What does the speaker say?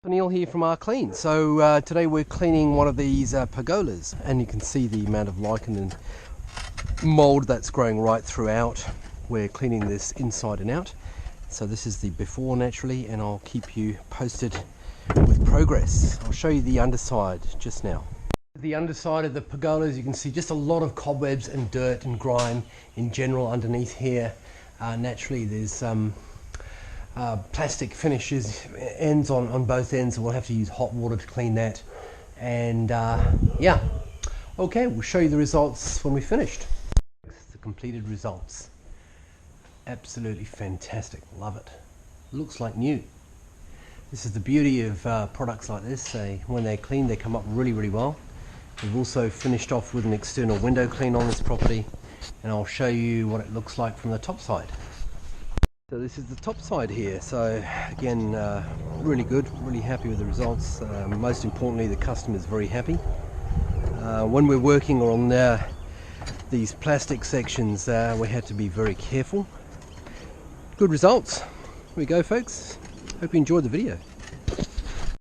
Neil here from Our Clean. So today we're cleaning one of these pergolas, and you can see the amount of lichen and mold that's growing right throughout. We're cleaning this inside and out. So this is the before naturally, and I'll keep you posted with progress. I'll show you the underside just now. The underside of the pergolas, you can see just a lot of cobwebs and dirt and grime in general underneath here. Naturally there's plastic finishes ends on both ends, so we'll have to use hot water to clean that. And yeah, okay, we'll show you the results when we're finished. The completed results, absolutely fantastic, love it, looks like new. This is the beauty of products like this. When they're cleaned, they come up really well. We've also finished off with an external window clean on this property, and I'll show you what it looks like from the top side. So this is the top side here. So again, really good, really happy with the results. Most importantly, the customer is very happy. When we're working on these plastic sections, we had to be very careful. Good results. Here we go, folks. Hope you enjoyed the video.